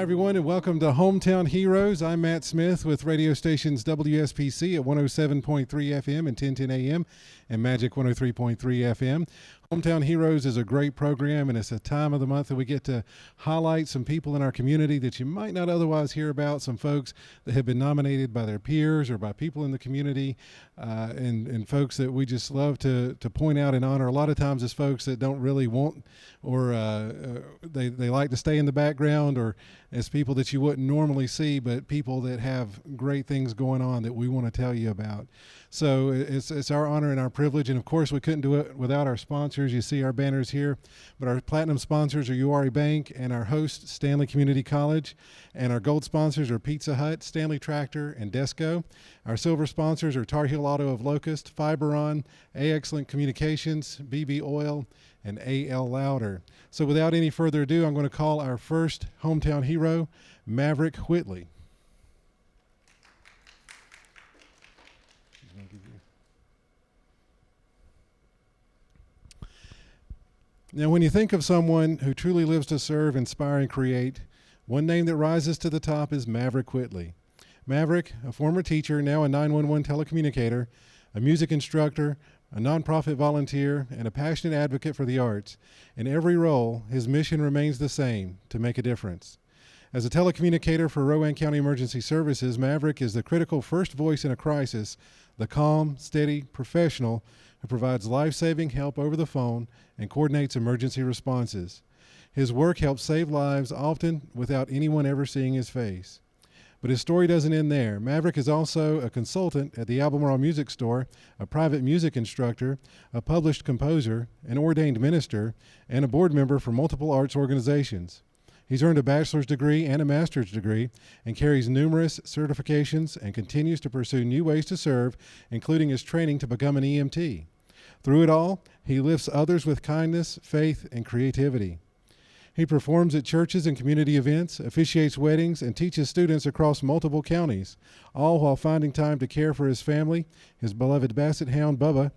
Hi, everyone, and welcome to Hometown Heroes. I'm Matt Smith with radio stations WSPC at 107.3 FM and 1010 AM and Magic 103.3 FM. Hometown Heroes is a great program, and it's a time of the month that we get to highlight some people in our community that you might not otherwise hear about, some folks that have been nominated by their peers or by people in the community, and folks that we just love to point out and honor. A lot of times it's folks that don't really want or they like to stay in the background, or as people that you wouldn't normally see, but people that have great things going on that we want to tell you about. So it's our honor and our privilege, and of course we couldn't do it without our sponsors. You see our banners here, but our platinum sponsors are URI Bank and our host, Stanley Community College, and our gold sponsors are Pizza Hut, Stanley Tractor, and Desco. Our silver sponsors are Tar Heel Auto of Locust, Fiberon, A-Excellent Communications, BB Oil, and A.L. Louder. So without any further ado, I'm going to call our first hometown hero, Maverick Whitley. Now, when you think of someone who truly lives to serve, inspire, and create, one name that rises to the top is Maverick Whitley. Maverick, a former teacher, now a 911 telecommunicator, a music instructor, a nonprofit volunteer, and a passionate advocate for the arts. In every role, his mission remains the same: to make a difference. As a telecommunicator for Rowan County Emergency Services, Maverick is the critical first voice in a crisis, the calm, steady professional who provides life-saving help over the phone and coordinates emergency responses. His work helps save lives, often without anyone ever seeing his face. But his story doesn't end there. Maverick is also a consultant at the Albemarle Music Store, a private music instructor, a published composer, an ordained minister, and a board member for multiple arts organizations. He's earned a bachelor's degree and a master's degree and carries numerous certifications and continues to pursue new ways to serve, including his training to become an EMT. Through it all, he lifts others with kindness, faith, and creativity. He performs at churches and community events, officiates weddings, and teaches students across multiple counties, all while finding time to care for his family, his beloved basset hound Bubba.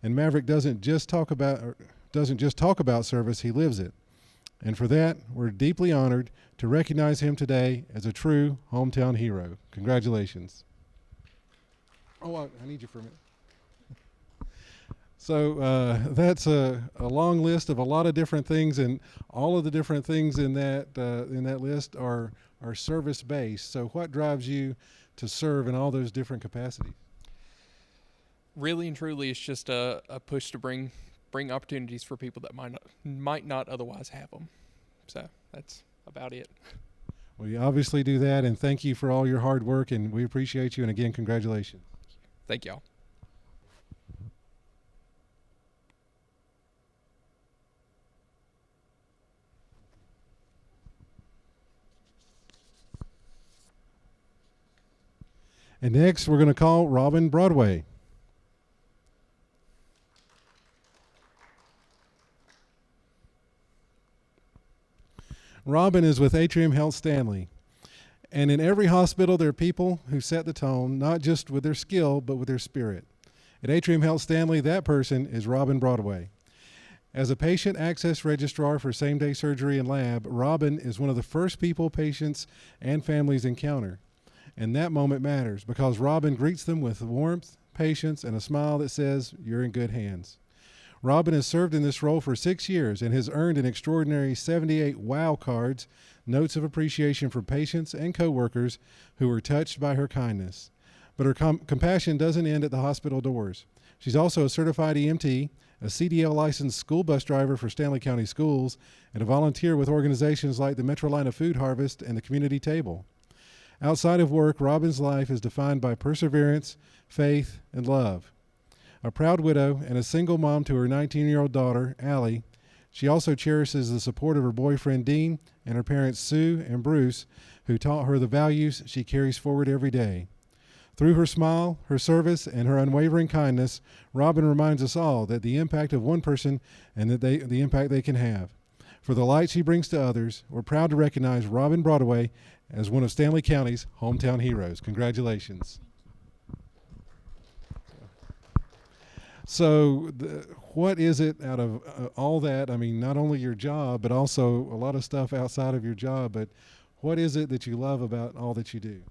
And Maverick doesn't just talk about service, he lives it. And for that, we're deeply honored to recognize him today as a true hometown hero. Congratulations. Oh, I need you for a minute. So that's a long list of a lot of different things, and all of the different things in that list are service-based. So what drives you to serve in all those different capacities? Really and truly, it's just a push to bring opportunities for people that might not otherwise have them. So that's about it. Well, you obviously do that, and thank you for all your hard work, and we appreciate you, and again, congratulations. Thank y'all. And next, we're going to call Robin Broadway. Robin is with Atrium Health Stanley. And in every hospital, there are people who set the tone, not just with their skill, but with their spirit. At Atrium Health Stanley, that person is Robin Broadway. As a patient access registrar for same-day surgery and lab, Robin is one of the first people patients and families encounter. And that moment matters because Robin greets them with warmth, patience, and a smile that says, "You're in good hands." Robin has served in this role for 6 years and has earned an extraordinary 78 wow cards, notes of appreciation from patients and coworkers who were touched by her kindness. But her compassion doesn't end at the hospital doors. She's also a certified EMT, a CDL licensed school bus driver for Stanley County Schools, and a volunteer with organizations like the Metrolina Food Harvest and the Community Table. Outside of work, Robin's life is defined by perseverance, faith, and love. A proud widow and a single mom to her 19-year-old daughter, Allie, she also cherishes the support of her boyfriend, Dean, and her parents, Sue and Bruce, who taught her the values she carries forward every day. Through her smile, her service, and her unwavering kindness, Robin reminds us all that the impact of one person and the impact they can have. For the light she brings to others, we're proud to recognize Robin Broadway as one of Stanley County's hometown heroes. Congratulations. So what is it out of all that? I mean, not only your job, but also a lot of stuff outside of your job, but What is it that you love about all that you do?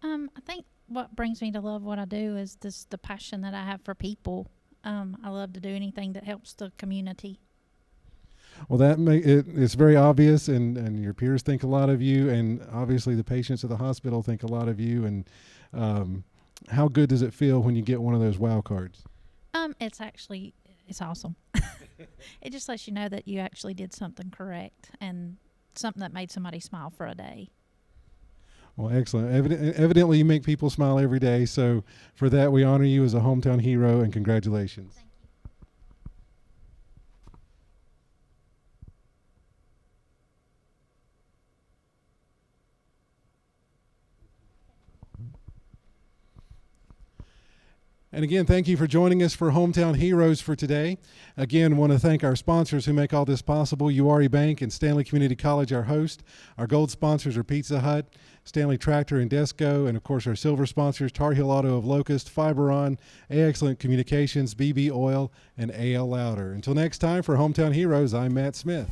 I think what brings me to love what I do is the passion that I have for people. I love to do anything that helps the community. Well, it's very obvious, and your peers think a lot of you, and obviously the patients at the hospital think a lot of you. And how good does it feel when you get one of those wow cards? It's awesome. It just lets you know that you actually did something correct and something that made somebody smile for a day. Well, excellent. Evidently, you make people smile every day. So for that, we honor you as a hometown hero, and congratulations. Thank you. And again, thank you for joining us for Hometown Heroes for today. Again, want to thank our sponsors who make all this possible, Uwharrie Bank and Stanley Community College, our host. Our gold sponsors are Pizza Hut, Stanley Tractor and Desco, and of course our silver sponsors, Tar Heel Auto of Locust, Fiberon, A-Excellent Communications, BB Oil, and A.L. Louder. Until next time, for Hometown Heroes, I'm Matt Smith.